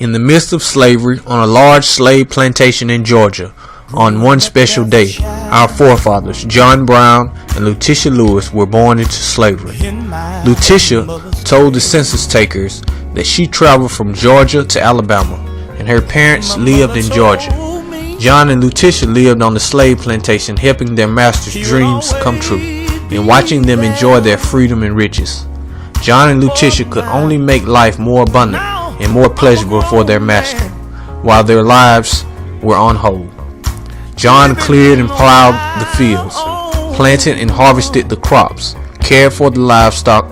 In the midst of slavery on a large slave plantation in Georgia, on one special day, our forefathers, John Brown and Letitia Lewis, were born into slavery. Letitia told the census takers that she traveled from Georgia to Alabama, and her parents lived in Georgia. John and Letitia lived on the slave plantation, helping their master's dreams come true, and watching them enjoy their freedom and riches. John and Letitia could only make life more abundant and more pleasurable for their master, while their lives were on hold. John cleared and plowed the fields, planted and harvested the crops, cared for the livestock,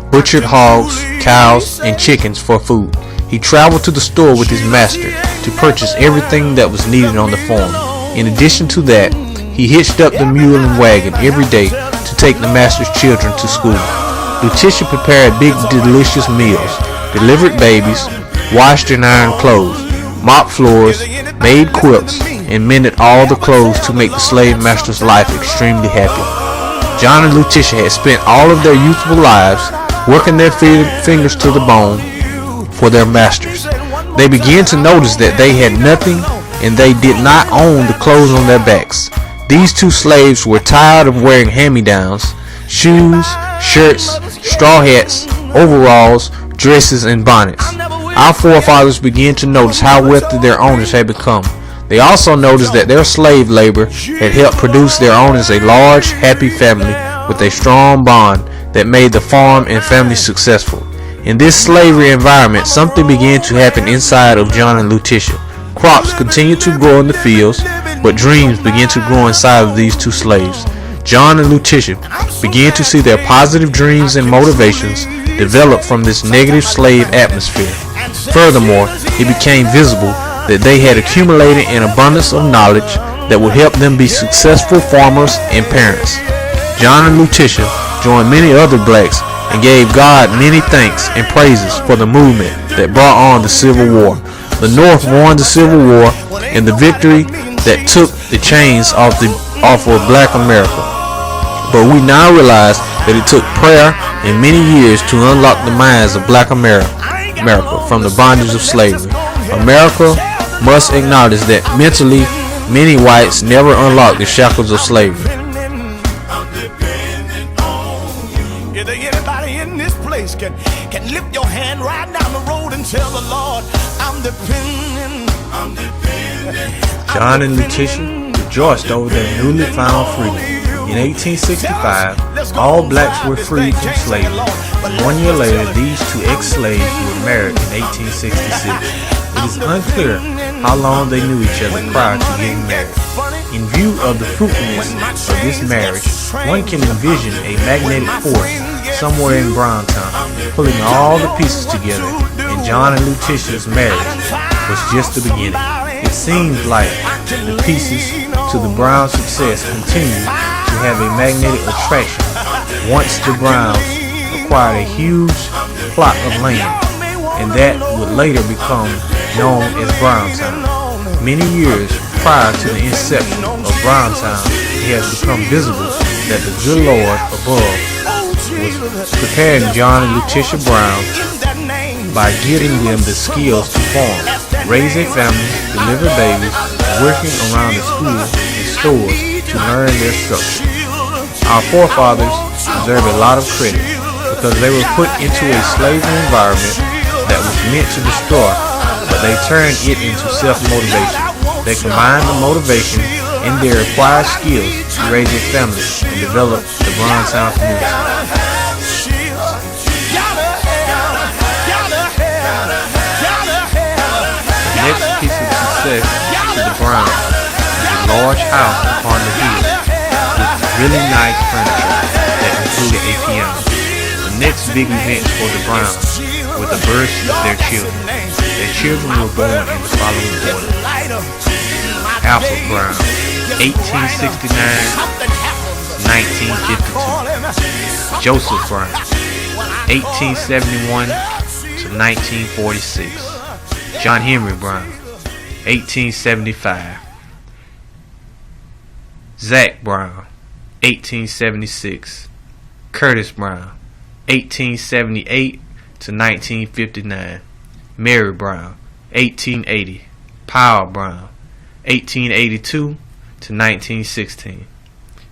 butchered hogs, cows, and chickens for food. He traveled to the store with his master to purchase everything that was needed on the farm. In addition to that, he hitched up the mule and wagon every day to take the master's children to school. Letitia prepared big, delicious meals, delivered babies, washed and ironed clothes, mopped floors, made quilts, and mended all the clothes to make the slave master's life extremely happy. John and Letitia had spent all of their youthful lives working their fingers to the bone for their masters. They began to notice that they had nothing and they did not own the clothes on their backs. These two slaves were tired of wearing hand-me-downs, shoes, shirts, straw hats, overalls, dresses, and bonnets. Our forefathers began to notice how wealthy their owners had become. They also noticed that their slave labor had helped produce their owners a large, happy family with a strong bond that made the farm and family successful. In this slavery environment, something began to happen inside of John and Letitia. Crops continued to grow in the fields, but dreams began to grow inside of these two slaves. John and Letitia began to see their positive dreams and motivations develop from this negative slave atmosphere. Furthermore, it became visible that they had accumulated an abundance of knowledge that would help them be successful farmers and parents. John and Letitia joined many other blacks and gave God many thanks and praises for the movement that brought on the Civil War. The North won the Civil War and the victory that took the chains off of Black America. But we now realize that it took prayer and many years to unlock the minds of Black America from the bondage of slavery. America must acknowledge that mentally many whites never unlocked the shackles of slavery. Anybody in this place can lift your hand right down the road and tell the Lord, I'm dependent. John and Letitia rejoiced over their newly found freedom. In 1865, all blacks were freed from slavery. 1 year later, these two ex-slaves were married in 1866. It is unclear how long they knew each other prior to getting married. In view of the fruitfulness of this marriage, one can envision a magnetic force somewhere in Browntown, pulling all the pieces together, and John and Letitia's marriage was just the beginning. It seems like the pieces to the Brown success continued to have a magnetic attraction once the Browns acquired a huge plot of land, and that would later become known as Browntown. Many years prior to the inception of Browntown, it has become visible that the good Lord above was preparing John and Letitia Brown by giving them the skills to farm, raise a family, deliver babies, working around the schools and stores to learn their structure. Our forefathers deserve a lot of credit because they were put into a slavery environment that was meant to destroy, but they turned it into self-motivation. They combined the motivation and their acquired skills to raise a family and develop the Browntown community. The next piece of success to the Browns was a large house upon the hill with really nice furniture that included a piano. The next big event for the Browns were the births of their children. Their children were born in the following order: Alfred Brown, 1869 1952. Joseph Brown, 1871 to 1946. John Henry Brown, 1875. Zach Brown, 1876. Curtis Brown, 1878 to 1959. Mary Brown, 1880. Powell Brown, 1882 to 1916.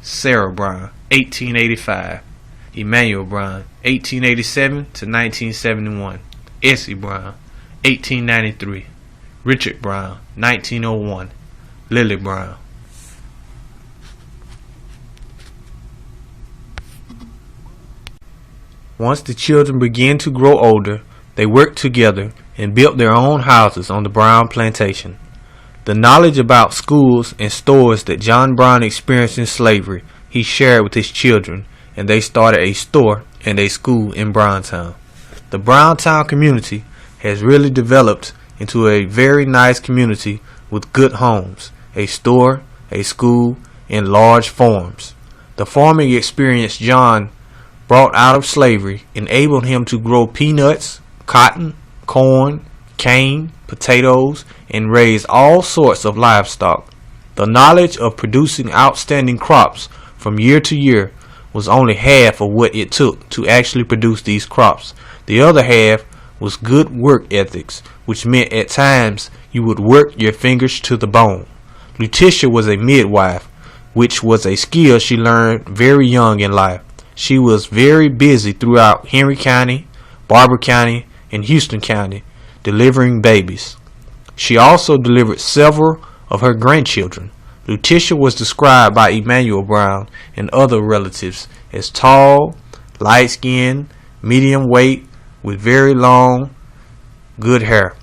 Sarah Brown, 1885. Emmanuel Brown, 1887 to 1971. Essie Brown, 1893. Richard Brown, 1901. Lily Brown. Once the children began to grow older, they worked together and built their own houses on the Brown plantation. The knowledge about schools and stores that John Brown experienced in slavery he shared with his children, and they started a store and a school in Browntown. The Browntown community has really developed into a very nice community with good homes, a store, a school, and large farms. The farming experience John brought out of slavery enabled him to grow peanuts, cotton, corn, cane, potatoes, and raise all sorts of livestock. The knowledge of producing outstanding crops from year to year was only half of what it took to actually produce these crops. The other half was good work ethics, which meant at times you would work your fingers to the bone. Letitia was a midwife, which was a skill she learned very young in life. She was very busy throughout Henry County, Barber County, and Houston County, delivering babies. She also delivered several of her grandchildren. Letitia was described by Emmanuel Brown and other relatives as tall, light-skinned, medium weight, with very long, good hair.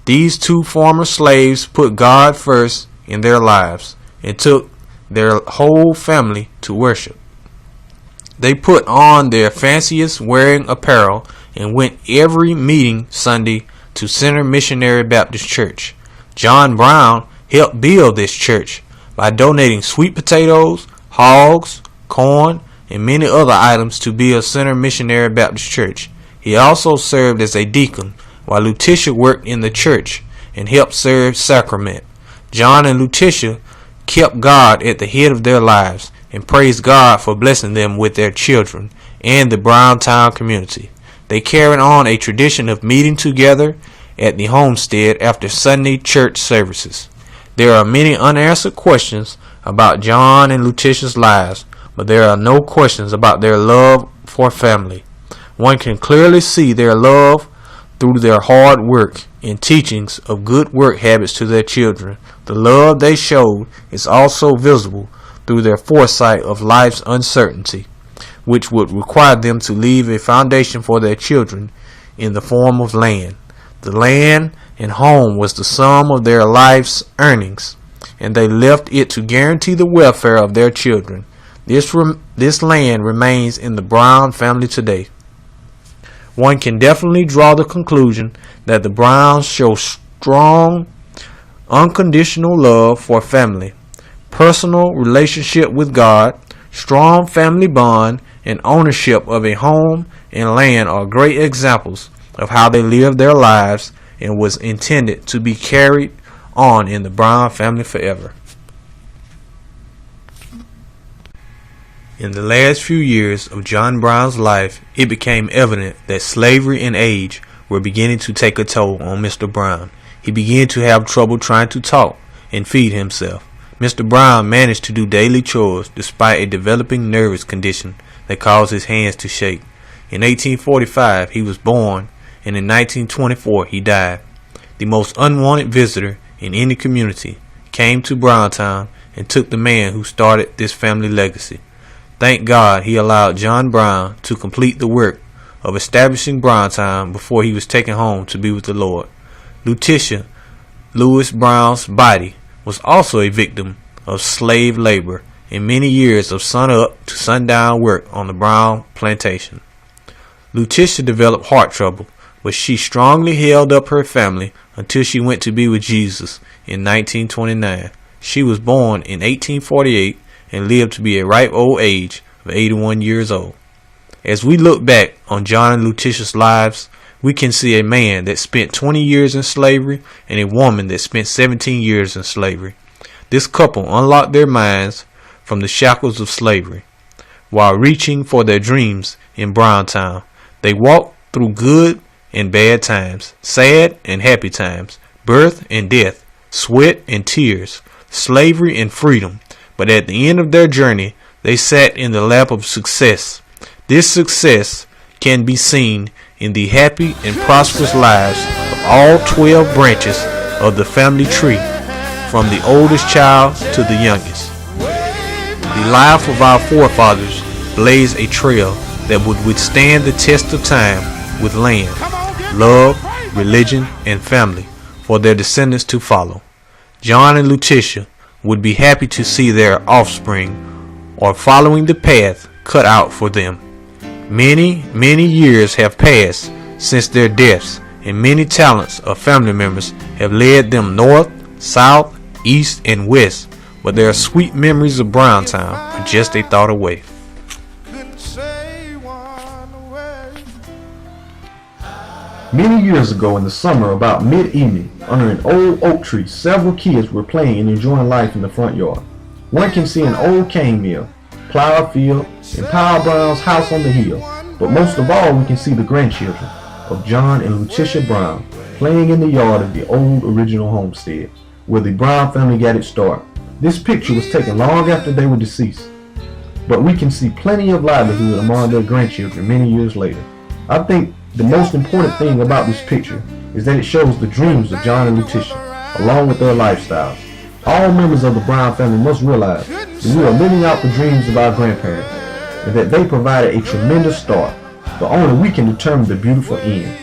These two former slaves put God first in their lives and took their whole family to worship. They put on their fanciest wearing apparel and went every meeting Sunday to Center Missionary Baptist Church. John Brown helped build this church by donating sweet potatoes, hogs, corn, and many other items to build Center Missionary Baptist Church. He also served as a deacon while Letitia worked in the church and helped serve sacrament. John and Letitia kept God at the head of their lives and praised God for blessing them with their children and the Browntown community. They carried on a tradition of meeting together at the homestead after Sunday church services. There are many unanswered questions about John and Letitia's lives, but there are no questions about their love for family. One can clearly see their love through their hard work and teachings of good work habits to their children. The love they showed is also visible through their foresight of life's uncertainty, which would require them to leave a foundation for their children in the form of land. The land and home was the sum of their life's earnings, and they left it to guarantee the welfare of their children. This land remains in the Brown family today. One can definitely draw the conclusion that the Browns show strong, unconditional love for family, personal relationship with God, strong family bond, and ownership of a home and land are great examples of how they lived their lives and was intended to be carried on in the Brown family forever. In the last few years of John Brown's life, it became evident that slavery and age were beginning to take a toll on Mr. Brown. He began to have trouble trying to talk and feed himself. Mr. Brown managed to do daily chores despite a developing nervous condition that caused his hands to shake. In 1845, he was born, and in 1924, he died. The most unwanted visitor in any community came to Browntown and took the man who started this family legacy. Thank God he allowed John Brown to complete the work of establishing Browntown before he was taken home to be with the Lord. Letitia Lewis Brown's body was also a victim of slave labor and many years of sun-up to sundown work on the Brown plantation. Letitia developed heart trouble, but she strongly held up her family until she went to be with Jesus in 1929. She was born in 1848 and lived to be a ripe old age of 81 years old. As we look back on John and Letitia's lives, we can see a man that spent 20 years in slavery and a woman that spent 17 years in slavery. This couple unlocked their minds from the shackles of slavery while reaching for their dreams in Browntown. They walked through good and bad times, sad and happy times, birth and death, sweat and tears, slavery and freedom. But at the end of their journey, they sat in the lap of success. This success can be seen in the happy and prosperous lives of all 12 branches of the family tree, from the oldest child to the youngest. The life of our forefathers blazed a trail that would withstand the test of time with land, love, religion, and family for their descendants to follow. John and Letitia would be happy to see their offspring are following the path cut out for them. Many, many years have passed since their deaths, and many talents of family members have led them north, south, east, and west, but their sweet memories of Browntown are just a thought away. Many years ago in the summer, about mid-evening, under an old oak tree, several kids were playing and enjoying life in the front yard. One can see an old cane mill, plow field, and Pile Brown's house on the hill, but most of all we can see the grandchildren of John and Letitia Brown playing in the yard of the old original homestead, where the Brown family got its start. This picture was taken long after they were deceased, but we can see plenty of livelihood among their grandchildren many years later. I think the most important thing about this picture is that it shows the dreams of John and Letitia, along with their lifestyles. All members of the Brown family must realize that we are living out the dreams of our grandparents, and that they provided a tremendous start, but only we can determine the beautiful end.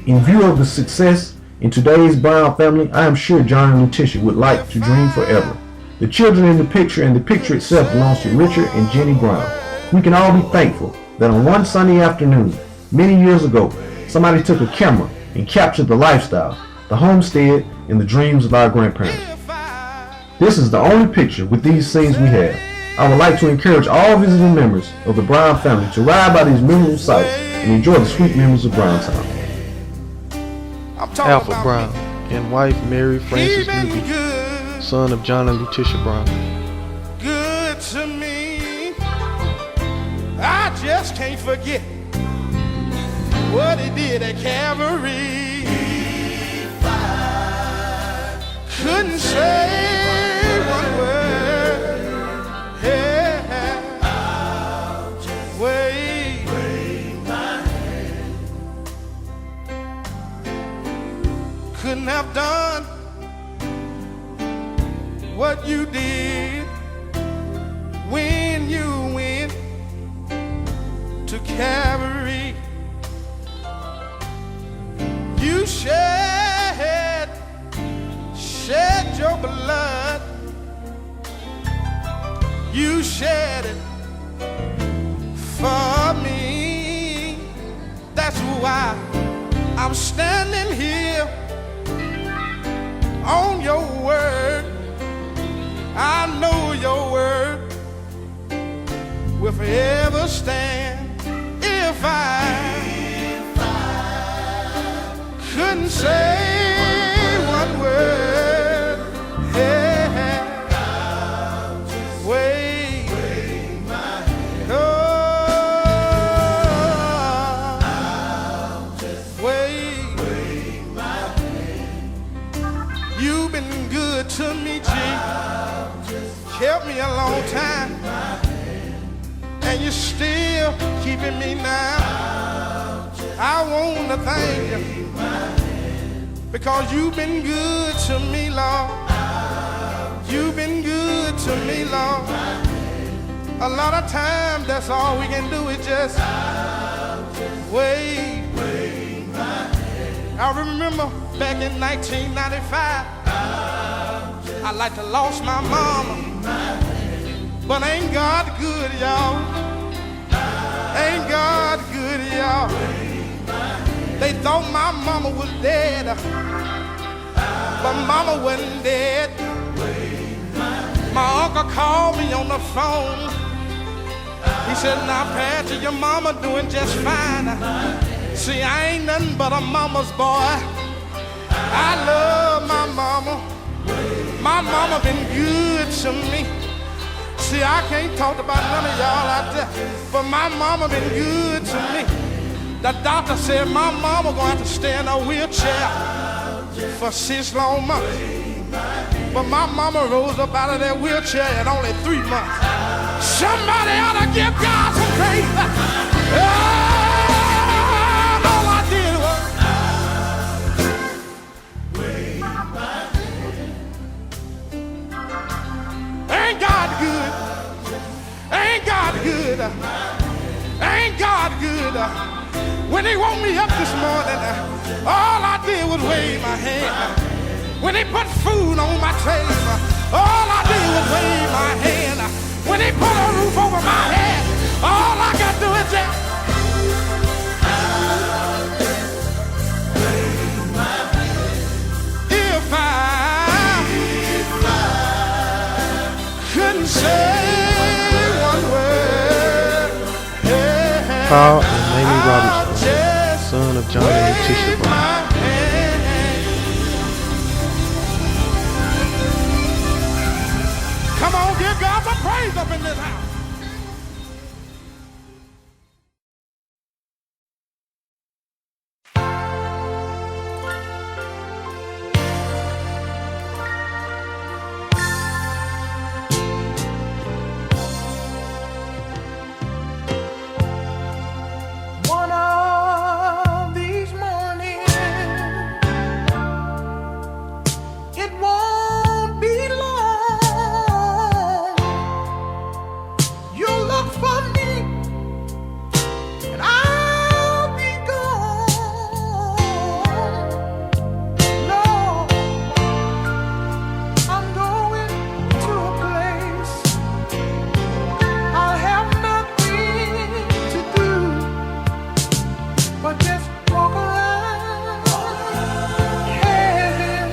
In view of the success in today's Brown family, I am sure John and Letitia would like to dream forever. The children in the picture and the picture itself belongs to Richard and Jenny Brown. We can all be thankful that on one sunny afternoon, many years ago, somebody took a camera and captured the lifestyle, the homestead, and the dreams of our grandparents. This is the only picture with these scenes we have. I would like to encourage all visiting members of the Brown family to ride by these memorable sites and enjoy the sweet memories of Browntown. Alfred Brown and wife Mary Frances Newby, son of John and Letitia Brown. Good to me. I just can't forget what he did at Calvary. Couldn't say one word. Yeah. I'll just wave my hand. Couldn't have done what you did when you went to Calvary. You shed your blood. You shed it for me. That's why I'm standing here on your word. I know your word will forever stand. If I couldn't say one word, yeah, I'll just wave my hand. I'll just wave my hand. You've been good to me, G. Kept me a long time, and you're still keeping me now. I want to thank you, because you've been good to me, Lord. You've been good to me, Lord. A lot of times that's all we can do is just wave. I remember back in 1995, I like to lost my mama. But ain't God good, y'all? Ain't God good, y'all? They thought my mama was dead, but mama wasn't dead. My uncle called me on the phone. He said, now Patrick, your mama doing just fine. See, I ain't nothing but a mama's boy. I love my mama. My mama been good to me. See, I can't talk about none of y'all out there, but my mama been good to me. The doctor said my mama gonna have to stay in a wheelchair for 6 long months. But my mama rose up out of that wheelchair in only 3 months. Somebody ought to give God some praise. All I did was ain't God good? Ain't God good? Ain't God good? When he woke me up this morning, all I did was wave my hand. When he put food on my table, all I did was wave my hand. When he put a roof over my head, all I got to do is just if I couldn't say one word. Paul and Mamie Robertson, son of John and Letitia Brown. Come on, give God some praise up in this house. One of these mornings, it won't be long. You'll look for me, and I'll be gone. Lord, I'm going to a place I'll have nothing to do but just walk around heaven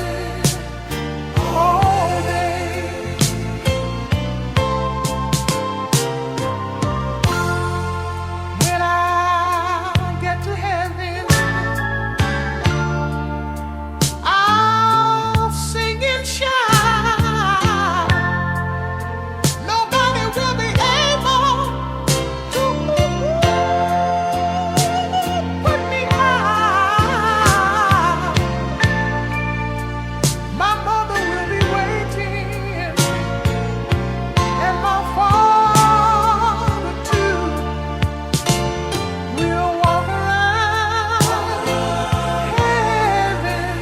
all day. When I get to heaven, I'll sing and shout. Nobody will be able to put me out. My mother will be waiting, and my father too. We'll walk around heaven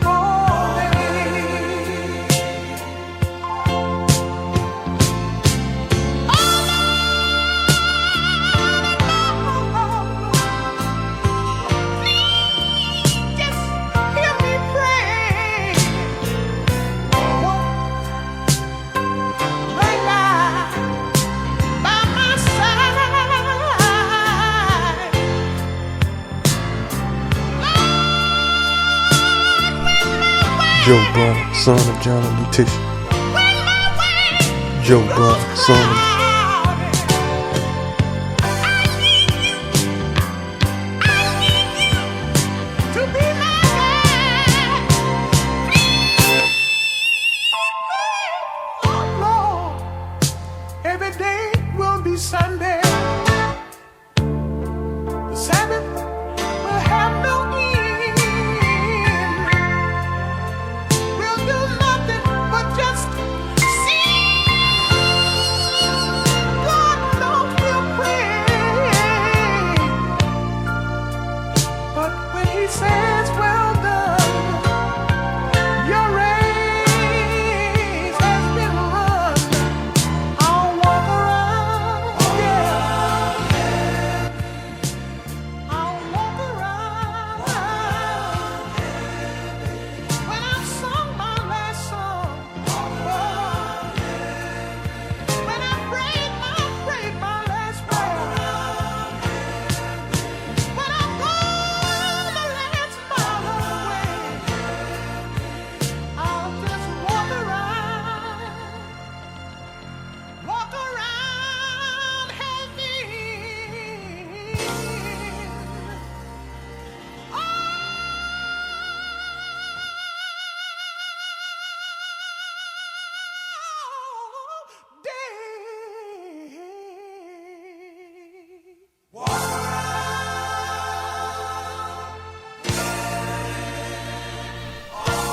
all day. Just hear me pray. Lay by my side. Joe Brown, son of John and Letitia. Joe Brown, son of To be my guide. Oh Lord, every day will be Sunday. The Sabbath will have no end. We'll do nothing but just see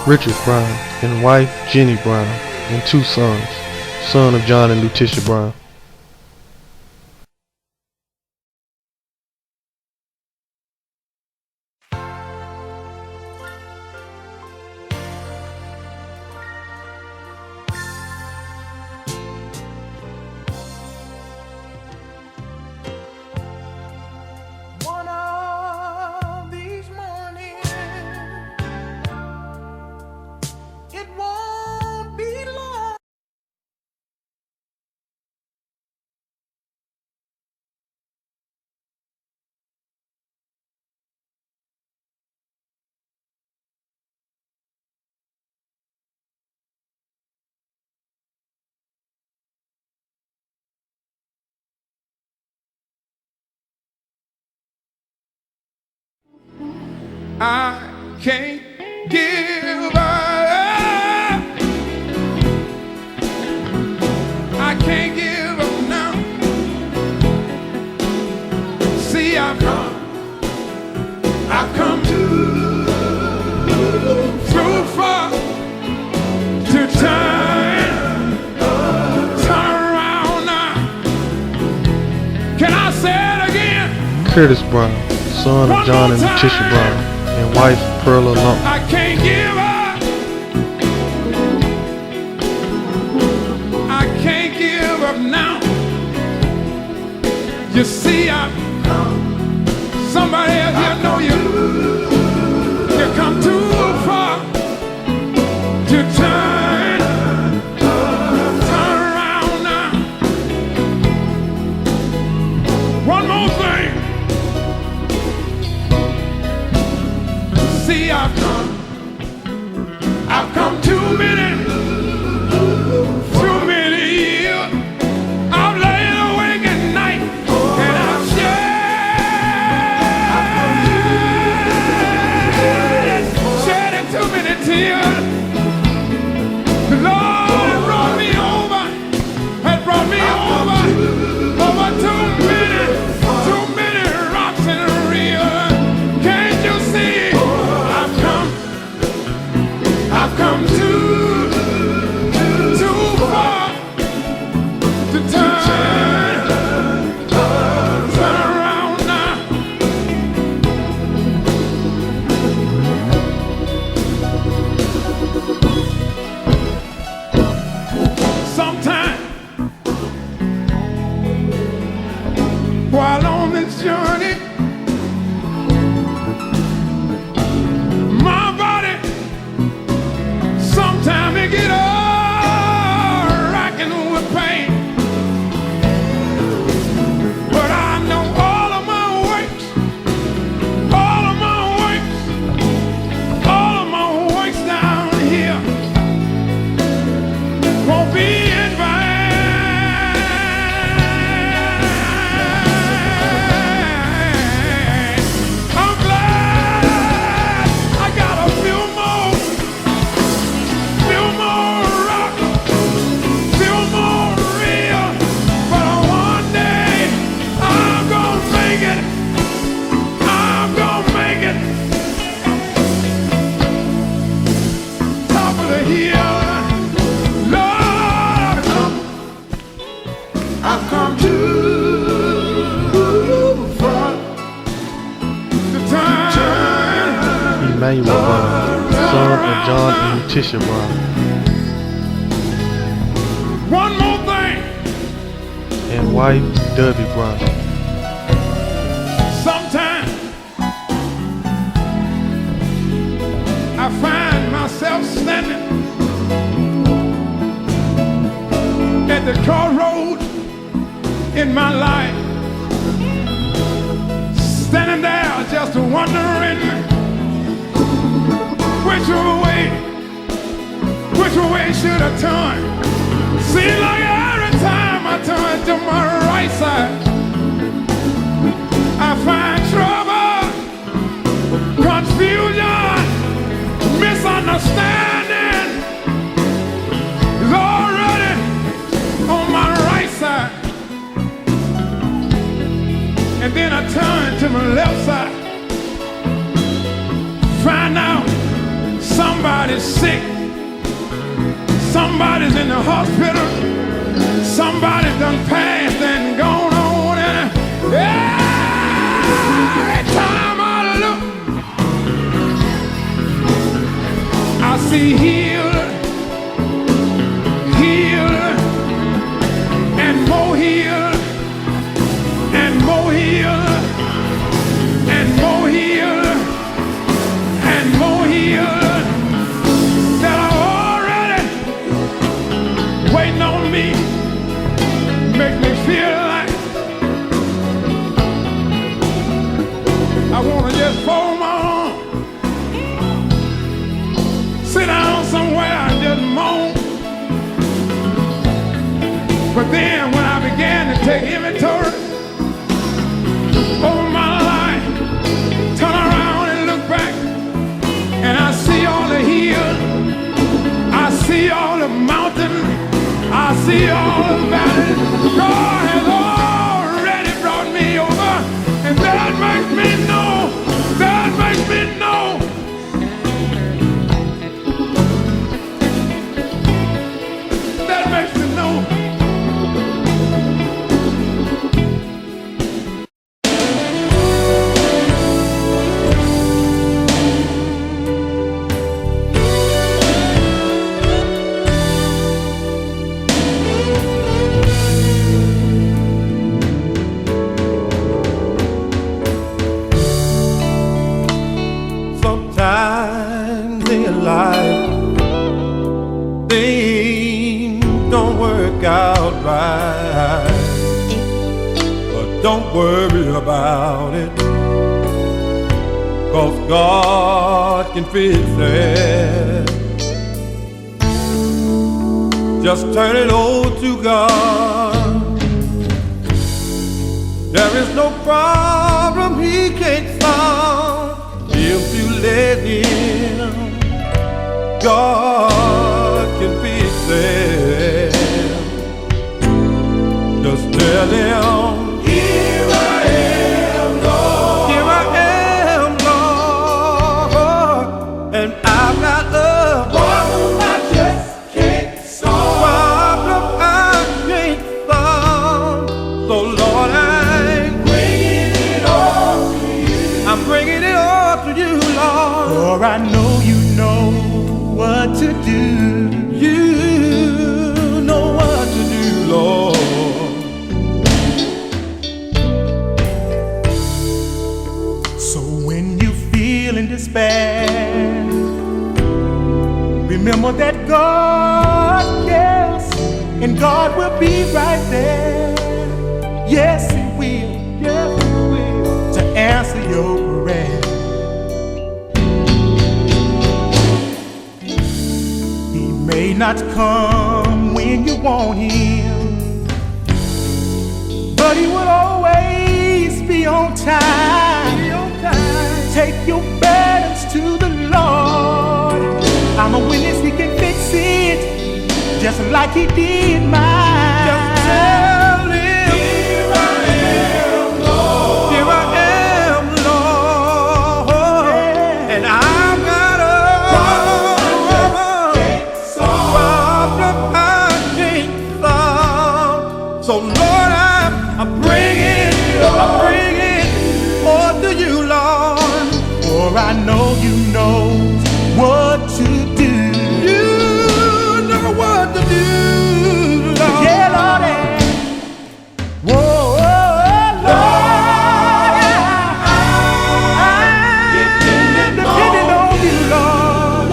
Richard Brown, and wife Jenny Brown, and 2 sons, son of John and Letitia Brown. One of these mornings, it won't be long. I can't give up. I can't give up now. See, I've come too far to turn around now. Can I say it again? Curtis Brown, son of John and Letitia Brown, and wife Pearla Lump. I can't give up. I can't give up now. You see, somebody else here know you come too far to turn around now. One more thing. See, I've come too many years. I've laid awake at night and I've shed too many tears. The Lord has brought me over too many rocks in the river. Can't you see? I've come too far to turn around now. Sometime while on this journey, my body sometimes it get all racking with pain, but I know all of my works down here won't be in vain. I'm glad I got a few more rock, few more real, but one day I'm gonna make it. Top of the hill, Lord, I've come too far to turn. Emmanuel Brown, son of John and Letitia Brown, One more thing. and wife Debbie Brown. Sometimes I find myself standing at the crossroad in my life, standing there just wondering which way should I turn? Seems like every time I turn to my right side, I find trouble, confusion, misunderstanding is already on my right side. And then I turn to my left side, find out somebody's sick. Somebody's in the hospital. Somebody done passed and gone on. And every time I look, I see healed, healed, and more healed, and more healed, and more healed, and more healed that are already waiting on me. Make me feel like I wanna just fold my arms, sit down somewhere and just moan. But then when I began to take inventory over my life, turn around and look back, and I see all the hills, I see all the mountains, I see all the valleys. God has already brought me over, and that makes me know, that makes me know. That makes me know. Sometimes in life things don't work out right, but don't worry about it, 'cause God can fix it. Just turn it over to God. There is no problem He can't solve if you let Him. God can fix it. Just tell Him, here I am, Lord. Here I am, Lord. And I've got love. Problem I just can't solve. Problem I can't solve. So Lord, I'm bringing it all to you. I'm bringing it all to you, Lord. For I know you know what to do. You know what to do, Lord. So when you feel in despair, remember that God cares, and God will be right there. Yes, He will. Yes, He will. To answer your prayer. He may not come when you want Him, but He will always be on time. Take your burdens to the Lord. I'm a witness He can fix it, just like He did mine. Just tell Him, here I am, Lord. Here I am, Lord. Yeah. And I've got a problem I can't solve. So Lord, I'm bringing all to you, Lord. For I know you know what to do. You know what to do, Lord. Yeah, Lord. Whoa, Lord. I'm depending on you, Lord.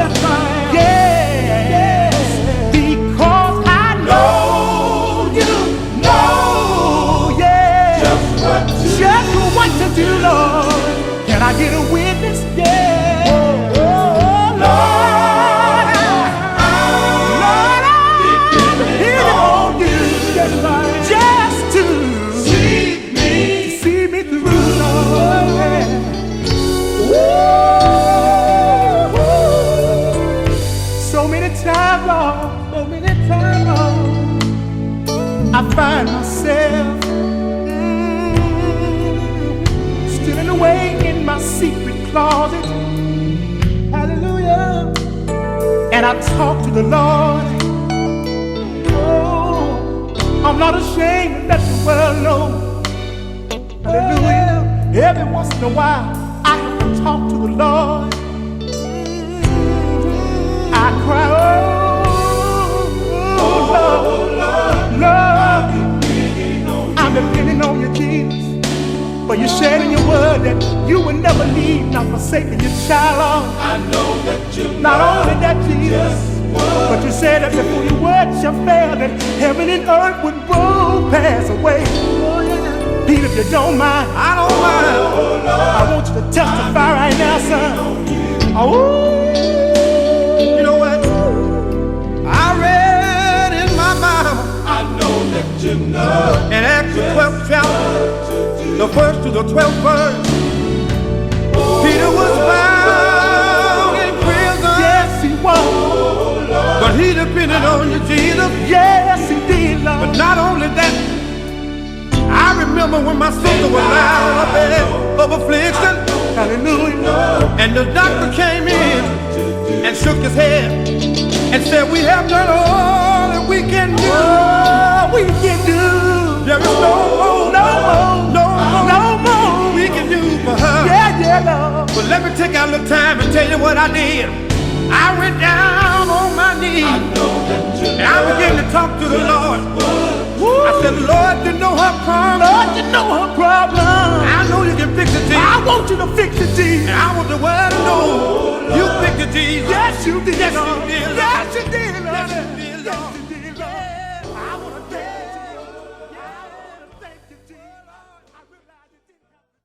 Yes, because I know you know, yeah, just what to do, Lord. Can I get a witness? Yeah. Lord, I'm depending on you just to see me through, Lord. So many times, Lord, I find myself stealing away in my secret closet. Hallelujah. I talk to the Lord, oh, I'm not ashamed to let the world know. Hallelujah. Every once in a while, I have to talk to the Lord. I cry, oh, Lord, I'm depending on you, Jesus. For you said in your word that you would never leave nor forsake your child, Lord. I know that you Not only that, Jesus, but you said that before your word shall fail, that heaven and earth would both pass away. Pete, if you don't mind, I don't mind. I want you to testify right now, son. Oh, you know what? I read in my Bible. I know that you know. In Acts the 12th chapter, the first to the 12th verse, Peter was bound in prison. Yes, he was. But he depended on you, Jesus. Yes, he did, Lord. But not only that, I remember when my sister was lying on a bed of affliction. Hallelujah. And the doctor came in and shook his head and said, we have done all that we can do. All we can do. There is no more we can do for her. Yeah, Lord. But let me take out a little time and tell you what I did. I went down on my knees and I began to talk to the Lord. I said, Lord, you know her problem. Lord, you know her problem. I know you can fix it, Jesus. I want you to fix it, Jesus. And I want the world to know you fix it, Jesus. Yes, you did. Yes, you did. Yes, you did, Lord. Yes, you did, Lord. Yes, you did, Lord. I want to thank you. I want to thank you, Jesus. I realize you didn't have to.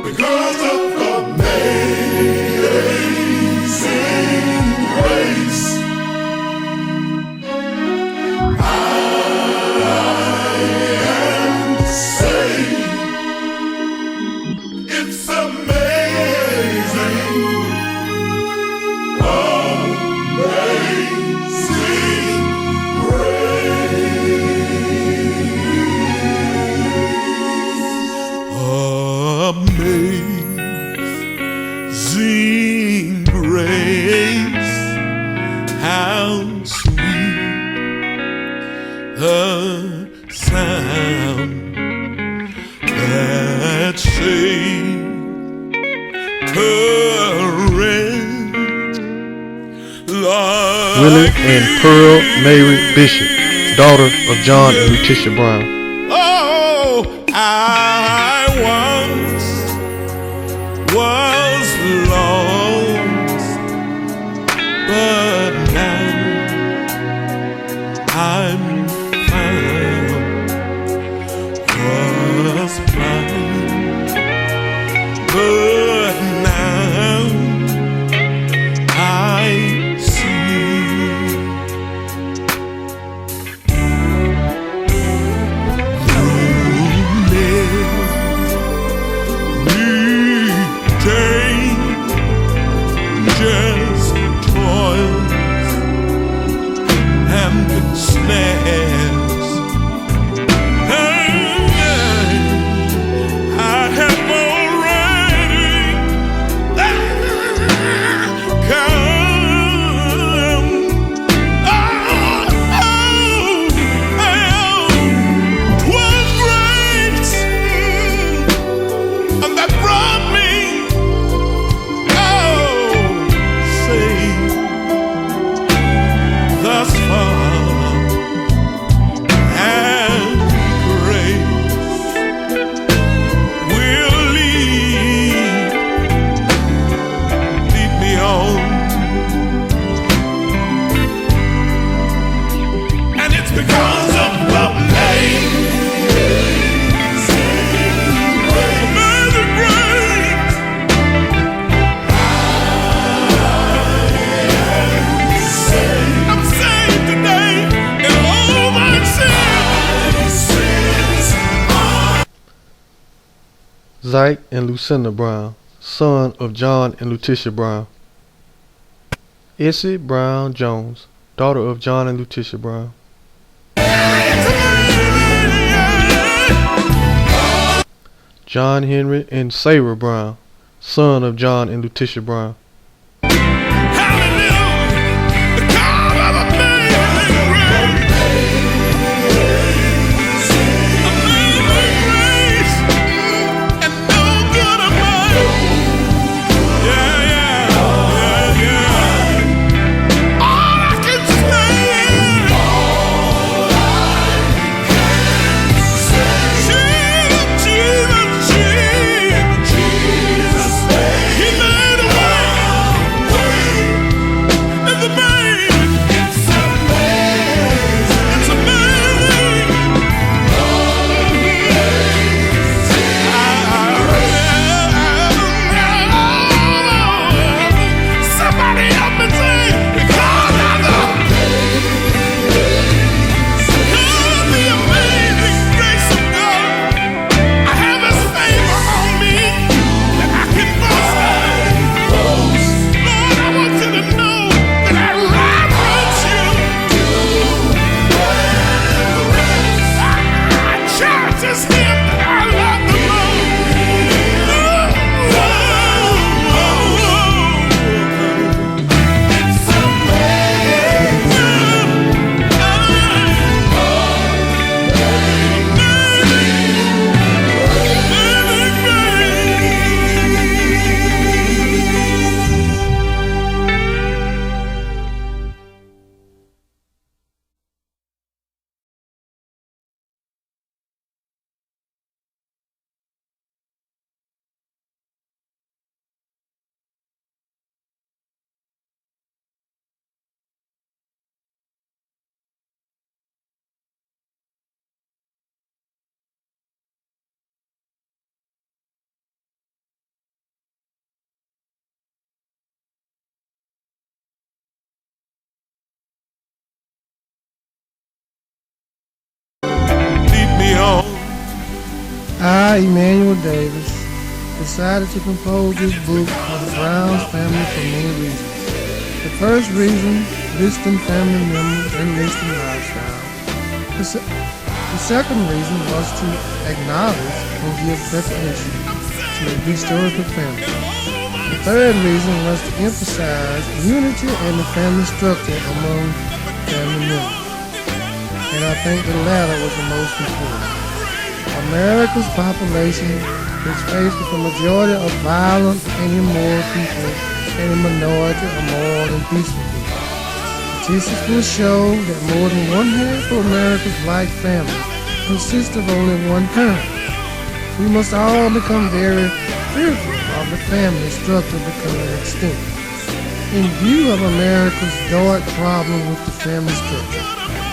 Because of amazing grace, I am saved. It's amazing, amazing Amazing grace, how sweet the sound that saved a wretch like Willie and Pearl Mary Bishop, daughter of John and Letitia Brown. Oh, I once was lost, but now I'm found. Was blind, but now I see. Just toils and snares, I have already come. Twas grace and that brought me. Thus far, and grace will lead me on, and it's because of the amazing grace. I'm saved today, and all my sins are. Zyke and Lucinda Brown, son of John and Letitia Brown. Essie Brown Jones, daughter of John and Letitia Brown. It's amazing, yeah. John Henry and Sarah Brown, son of John and Letitia Brown. I, Emmanuel Davis, decided to compose this book of the Browns family for many reasons. The first reason, listing family members and listing lifestyle. The second reason was to acknowledge and give definition to a historical family. The third reason was to emphasize unity and the family structure among family members. And I think the latter was the most important. America's population is faced with a majority of violent and immoral people, and a minority of moral and peaceful people. Statistics will show that more than one half of America's black families consist of only one parent. We must all become very fearful of the family structure becoming extinct. In view of America's dark problem with the family structure,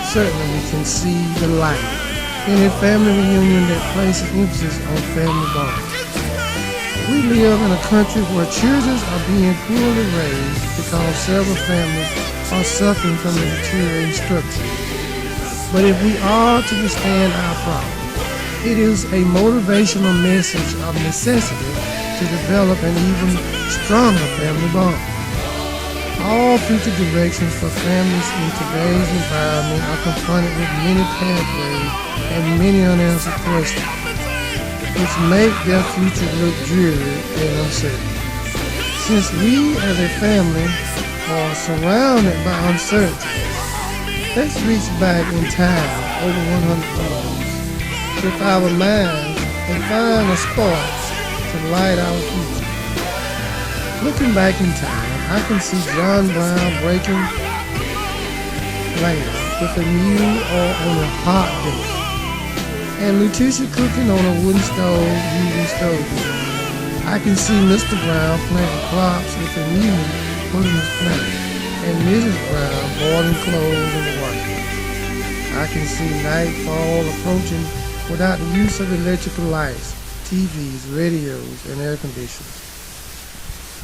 certainly we can see the light in a family reunion that places emphasis on family bonds. We live in a country where children are being poorly raised because several families are suffering from the deteriorating structure. But if we are to withstand our problem, it is a motivational message of necessity to develop an even stronger family bond. All future directions for families in today's environment are confronted with many pathways and many unanswered questions, which make their future look dreary and uncertain. Since we as a family are surrounded by uncertainty, let's reach back in time over 100 years with our minds and find a spark to light our future. Looking back in time, I can see John Brown breaking land with a mule or on a hot day, and Letitia cooking on a wooden stove using stove wood. I can see Mr. Brown planting crops with a mule pulling his plant, and Mrs. Brown boiling clothes in the water. I can see nightfall approaching without the use of electrical lights, TVs, radios, and air conditioners.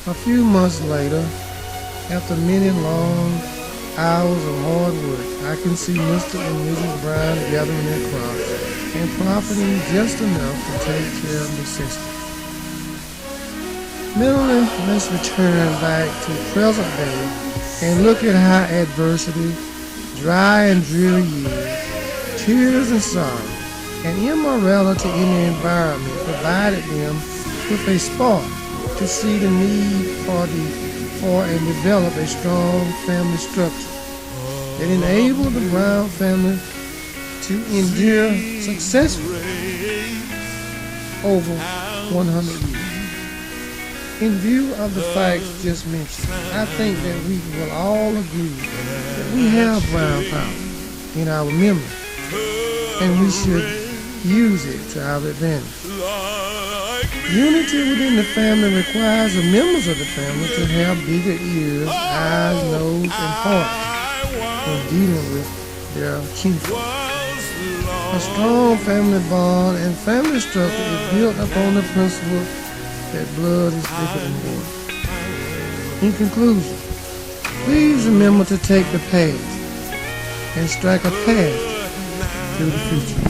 A few months later, after many long hours of hard work, I can see Mr. and Mrs. Brown gathering their crops and profiting just enough to take care of necessities. Mentally, let's return back to present day and look at how adversity, dry and dreary years, tears and sorrow, and immorality in the environment provided them with a spark to see the need for and develop a strong family structure that enabled the Brown family to endure successfully over 100 years. In view of the facts just mentioned, I think that we will all agree that we have Brown power in our memory, and we should use it to our advantage. Unity within the family requires the members of the family to have bigger ears, eyes, nose, and heart when dealing with their kinfolk. A strong family bond and family structure is built upon the principle that blood is thicker than water. In conclusion, please remember to take the past and strike a path to the future.